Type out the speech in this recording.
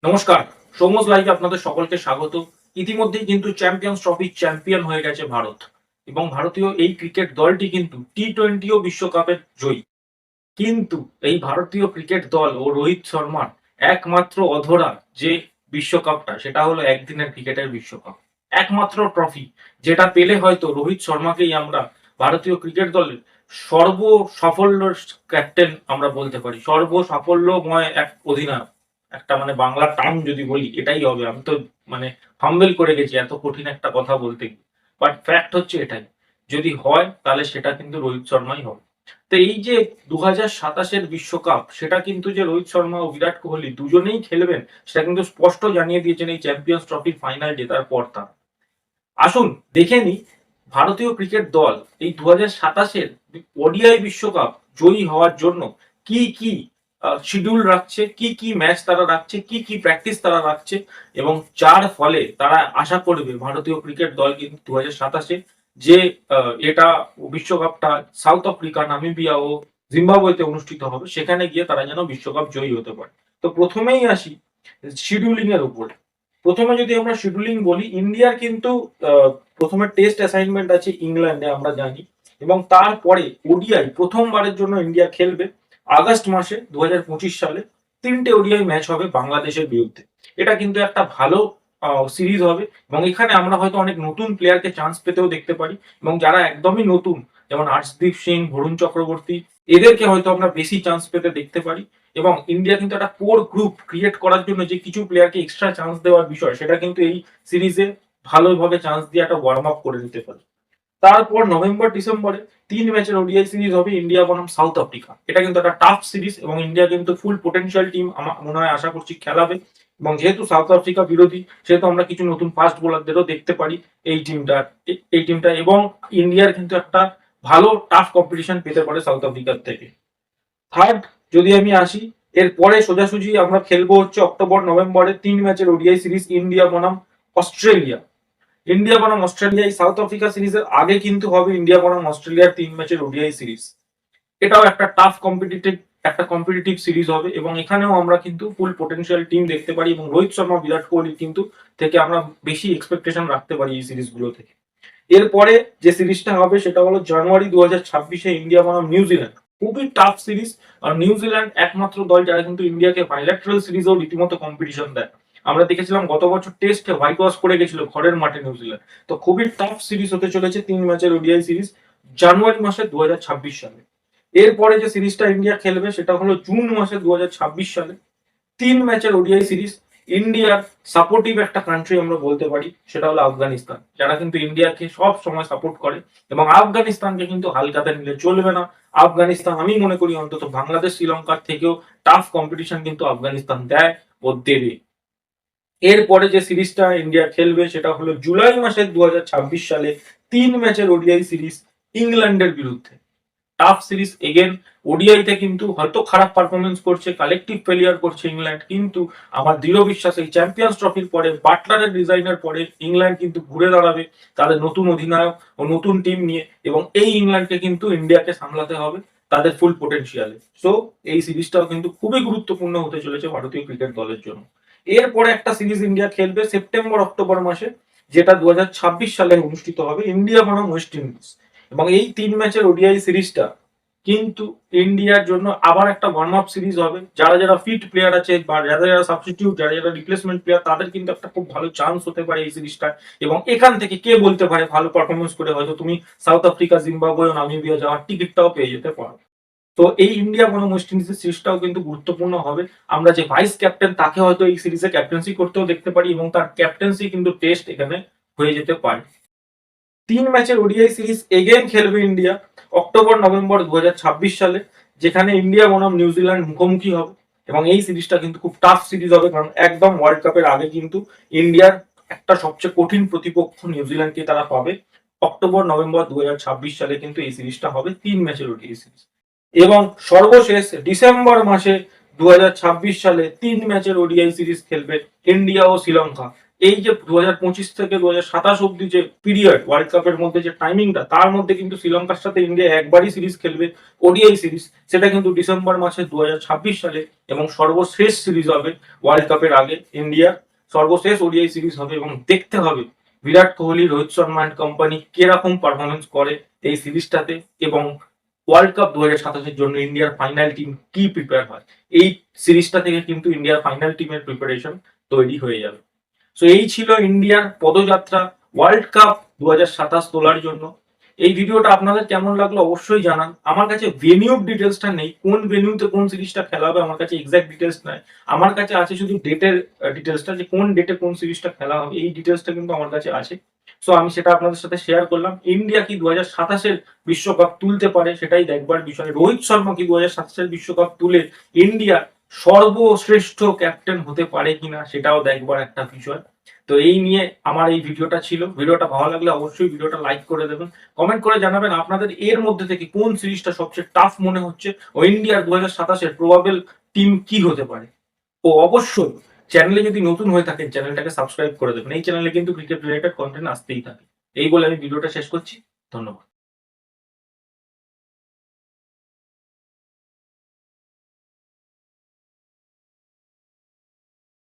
নমস্কার। সৌমস লাইভে আপনাদের সকলকে স্বাগত। ইতিমধ্যেই কিন্তু চ্যাম্পিয়ন্স ট্রফির চ্যাম্পিয়ন হয়ে গেছে ভারত এবং ভারতীয় এই ক্রিকেট দলটি কিন্তু টি-20 ও বিশ্বকাপের জয়ী। কিন্তু এই ভারতীয় ক্রিকেট দল ও রোহিত শর্মার একমাত্র অধরা যে বিশ্বকাপটা সেটা হলো একদিনের ক্রিকেটের বিশ্বকাপ। একমাত্র ট্রফি যেটা পেলে হয়তো রোহিত শর্মাকেই আমরা ভারতীয় ক্রিকেট দলের সর্ব সাফল্য ক্যাপ্টেন আমরা বলতে পারি। সর্ব সাফল্যময় এক অধিনায়ক। একটা মানে বাংলা টার্ম যদি বলি এটাই হবে। আমি তো মানে হাম্বেল করে গেছি এত কঠিন একটা কথা বলতে গিয়ে। বাট ফ্যাক্ট হচ্ছে এটাই। যদি হয় তাহলে সেটা কিন্তু রোহিত শর্মাই হবে। তো এই যে 2027 বিশ্বকাপ সেটা কিন্তু যে রোহিত শর্মা ও বিরাট কোহলি দুজনেই খেলবেন সেটা কিন্তু স্পষ্ট জানিয়ে দিয়েছেন এই চ্যাম্পিয়ন্স ট্রফির ফাইনাল জেতার পর তারা। আসুন দেখে নিই ভারতীয় ক্রিকেট দল এই 2027 ওডিআই বিশ্বকাপ জয়ী হওয়ার জন্য কি কি শিডিউল রাখছে, কি কি ম্যাচ তারা রাখছে, কি কি প্র্যাকটিস তারা রাখছে এবং যার ফলে তারা আশা করবে ভারতীয় ক্রিকেট দল কিন্তু 2027 যে এটা বিশ্বকাপটা সাউথ আফ্রিকা, নামিবিয়া ও জিম্বাবুয়েতে অনুষ্ঠিত হবে সেখানে গিয়ে তারা যেন বিশ্বকাপ জয়ী হতে পারে। তো প্রথমেই আসি শিডিউলিং এর উপরে। প্রথমে যদি আমরা শিডিউলিং বলি, ইন্ডিয়ার কিন্তু প্রথমে টেস্ট অ্যাসাইনমেন্ট আছে ইংল্যান্ডে আমরা জানি এবং তারপরে ওডিআই প্রথমবারের জন্য ইন্ডিয়া খেলবে আগস্ট মাসে 2025 সালে। 3টে ওডিআই ম্যাচ হবে বাংলাদেশের বিরুদ্ধে। এটা কিন্তু একটা ভালো সিরিজ হবে এবং এখানে আমরা হয়তো অনেক নতুন প্লেয়ারকে চান্স পেতেও দেখতে পারি এবং যারা একদমই নতুন যেমন আর্শদীপ সিং, বরুণ চক্রবর্তী এদেরকে হয়তো আমরা বেশি চান্স পেতে দেখতে পারি এবং ইন্ডিয়া কিন্তু একটা কোর গ্রুপ ক্রিয়েট করার জন্য যে কিছু প্লেয়ারকে এক্সট্রা চান্স দেওয়ার বিষয় সেটা কিন্তু এই সিরিজে ভালোভাবে চান্স দিয়ে একটা ওয়ার্ম আপ করে নিতে পারে। তারপর নভেম্বর ডিসেম্বরে 3 ম্যাচের ওডিআই সিরিজ হবে ইন্ডিয়া বনাম সাউথ আফ্রিকা। এটা কিন্তু একটা টাফ সিরিজ এবং ইন্ডিয়া কিন্তু ফুল পোটেনশিয়াল টিম আমার মনে হয় আশা করছি খেলাবে এবং যেহেতু সাউথ আফ্রিকা বিরোধী সেহেতু আমরা কিছু নতুন ফাস্ট বোলারদেরও দেখতে পারি এই টিমটা এবং ইন্ডিয়ার কিন্তু একটা ভালো টাফ কম্পিটিশন পেতে পারে সাউথ আফ্রিকার থেকে। থার্ড যদি আমি আসি, এরপরে সোজাসুজি আমরা খেলবো হচ্ছে অক্টোবর নভেম্বরে 3 ম্যাচের ওডিআই সিরিজ ইন্ডিয়া বনাম অস্ট্রেলিয়া। ইন্ডিয়া বনাম অস্ট্রেলিয়া এই সাউথ আফ্রিকা সিরিজের আগে কিন্তু হবে ইন্ডিয়া বনাম অস্ট্রেলিয়ার 3 ম্যাচের ওডিআই সিরিজ। এটাও একটা টাফ কম্পিটিটিভ সিরিজ হবে এবং এখানেও আমরা কিন্তু ফুল পোটেনশিয়াল টিম দেখতে পারি এবং রোহিত শর্মা, বিরাট কোহলি কিন্তু থেকে আমরা বেশি এক্সপেকটেশন রাখতে পারি এই সিরিজগুলো থেকে। এরপরে যে সিরিজটা হবে সেটা হলো জানুয়ারি 2026-এ ইন্ডিয়া বনাম নিউজিল্যান্ড। খুবই টাফ সিরিজ আর নিউজিল্যান্ড একমাত্র দল যারা কিন্তু ইন্ডিয়াকে বাইল্যাটারাল সিরিজেও রীতিমতো কম্পিটিশন দেয়। আমরা দেখেছিলাম গত বছর টেস্টে হোয়াইট ওয়াশ করে গেছিল ঘরের মাঠে নিউজিল্যান্ড। তো খুবই টাফ সিরিজ হতে চলেছে 3 ম্যাচের ওডিআই সিরিজ জানুয়ারি মাসে 2026 সালে। এরপরে যে সিরিজটা ইন্ডিয়া খেলবে সেটা হলো জুন মাসে 2026 সালে। 3 ম্যাচের ওডিআই সিরিজ ইন্ডিয়ার সাপোর্টিভ একটা কান্ট্রি আমরা বলতে পারি সেটা হলো আফগানিস্তান, যারা কিন্তু ইন্ডিয়াকে সব সময় সাপোর্ট করে এবং আফগানিস্তানকে কিন্তু হালকাতে নিলে চলবে না। আফগানিস্তান আমি মনে করি অন্তত বাংলাদেশ শ্রীলঙ্কার থেকেও টাফ কম্পিটিশন কিন্তু আফগানিস্তান দেয় ও দেবে। এরপরে যে সিরিজটা ইন্ডিয়া খেলবে সেটা হলো জুলাই মাসের 2026 সালে 3 ম্যাচের ওডিআই সিরিজ ইংল্যান্ডের বিরুদ্ধে। Tough series again. ওডিআইতে কিন্তু হয়তো খারাপ পারফরমেন্স করছে, কালেকটিভ ফেলিয়ার করছে ইংল্যান্ড, কিন্তু আমার দৃঢ় বিশ্বাস এই চ্যাম্পিয়ন্স ট্রফির পরে বাটলারের ডিজাইনের পরে ইংল্যান্ড কিন্তু ঘুরে দাঁড়াবে তাদের নতুন অধিনায়ক ও নতুন টিম নিয়ে এবং এই ইংল্যান্ডকে কিন্তু ইন্ডিয়াকে সামলাতে হবে তাদের ফুল পোটেনশিয়ালে। সো এই সিরিজটাও কিন্তু খুবই গুরুত্বপূর্ণ হতে চলেছে ভারতীয় ক্রিকেট দলের জন্য। এরপরে একটা সিরিজ ইন্ডিয়া খেলবে সেপ্টেম্বর অক্টোবর মাসে, যেটা 2026 সালে অনুষ্ঠিত হবে ইন্ডিয়া বনাম ওয়েস্ট ইন্ডিজ এবং এই 3 ম্যাচের ওডিআই সিরিজটা কিন্তু ইন্ডিয়ার জন্য আবার একটা ওয়ার্ম আপ সিরিজ হবে। যারা যারা ফিট প্লেয়ার আছে বা যারা যারা সাবস্টিটিউট, যারা যারা রিপ্লেসমেন্ট প্লেয়ার তাদের কিন্তু একটা খুব ভালো চান্স হতে পারে এই সিরিজটা এবং এখান থেকে কে বলতে পারে ভালো পারফরমেন্স করে হয়তো তুমি সাউথ আফ্রিকা, জিম্বাবুয়ে, নামিবিয়া যাওয়ার টিকিটটাও পেয়ে যেতে পারো। তো এই ইন্ডিয়া বনাম ওয়েস্ট ইন্ডিজের সিরিজটাও কিন্তু গুরুত্বপূর্ণ হবে। আমরা যে ভাইস ক্যাপ্টেন তাকে হয়তো এই সিরিজে ক্যাপ্টেন্সি করতেও দেখতে পারি এবং তার ক্যাপ্টেন্সি কিন্তু টেস্ট এখানে হয়ে যেতে পারে। 3 ম্যাচের ওডিআই সিরিজ এগেন খেলবে ইন্ডিয়া অক্টোবর নভেম্বর 2026 সালে, যেখানে ইন্ডিয়া বনাম নিউজিল্যান্ড মুখোমুখি হবে এবং এই সিরিজটা কিন্তু খুব টাফ সিরিজ হবে কারণ একদম ওয়ার্ল্ড কাপের আগে কিন্তু ইন্ডিয়ার একটা সবচেয়ে কঠিন প্রতিপক্ষ নিউজিল্যান্ডকে তারা পাবে। অক্টোবর নভেম্বর 2026 সালে কিন্তু এই সিরিজটা হবে 3 ম্যাচের ওডিআই সিরিজ এবং সর্বশেষ ডিসেম্বর মাসে 2026 সালে 3 ম্যাচের ওডিআই সিরিজ খেলবে ইন্ডিয়া ও শ্রীলঙ্কা। এই যে 2025 থেকে 2027 অব্দি যে পিরিয়ড ওয়ার্ল্ড কাপের মধ্যে যে টাইমিংটা, তার মধ্যে কিন্তু শ্রীলঙ্কার সাথে ইন্ডিয়া একবারই সিরিজ খেলবে, ওডিআই সিরিজ। সেটা কিন্তু ডিসেম্বর মাসে 2026 সালে, এবং সর্বশেষ সিরিজ হবে ওয়ার্ল্ড কাপের আগে। ইন্ডিয়ার সর্বশেষ ওডিআই সিরিজ হবে, এবং দেখতে হবে বিরাট কোহলি, রোহিত শর্মা অ্যান্ড কোম্পানি কিরকম পারফরমেন্স করে এই সিরিজটাতে, এবং ওয়ার্ল্ড কাপ 2027-এর জন্য ইন্ডিয়ার ফাইনাল টিম কি প্রিপেয়ার হয়। এই সিরিজটা থেকে কিন্তু ইন্ডিয়ার ফাইনাল টিমের প্রিপারেশন তৈরি হয়ে যাবে। সো এই ছিল ইন্ডিয়ার পদযাত্রা ওয়ার্ল্ড কাপ 2027 তোলার জন্য। এই ভিডিওটা আপনাদের কেমন লাগলো অবশ্যই জানান। আমার কাছে ভেনিউর ডিটেলসটা নেই, কোন ভেনিউতে কোন সিরিজটা খেলা হবে আমার কাছে এক্সাক্ট ডিটেলস নাই। আমার কাছে আছে শুধু ডেটের ডিটেলসটা, যে কোন ডেটে কোন সিরিজটা খেলা হবে, এই ডিটেলসটা কিন্তু আমার কাছে আছে। সো আমি সেটা আপনাদের সাথে শেয়ার করলাম। ইন্ডিয়া কি 2027-এর বিশ্বকাপ তুলতে পারে সেটাই দেখবার বিষয়। রোহিত শর্মা কি 2027-এর বিশ্বকাপ তুলে ইন্ডিয়া সর্বশ্রেষ্ঠ ক্যাপ্টেন হতে পারে কিনা সেটাও দেখবার একটা বিষয়। তো এই নিয়ে আমার এই ভিডিওটা ছিল। ভিডিওটা ভালো লাগলে অবশ্যই ভিডিওটা লাইক করে দেবেন, কমেন্ট করে জানাবেন আপনাদের এর মধ্যে থেকে কোন সিরিজটা সবচেয়ে টাফ মনে হচ্ছে, ও ইন্ডিয়ার 2027-এর প্রবাবল টিম কি হতে পারে। ও অবশ্যই চ্যানেলে যদি নতুন হয়ে থাকেন চ্যানেলটাকে সাবস্ক্রাইব করে দেবেন। এই চ্যানেলে কিন্তু ক্রিকেট রিলেটেড কন্টেন্ট আসতেই থাকে। এই বলে আমি ভিডিওটা শেষ করছি। ধন্যবাদ।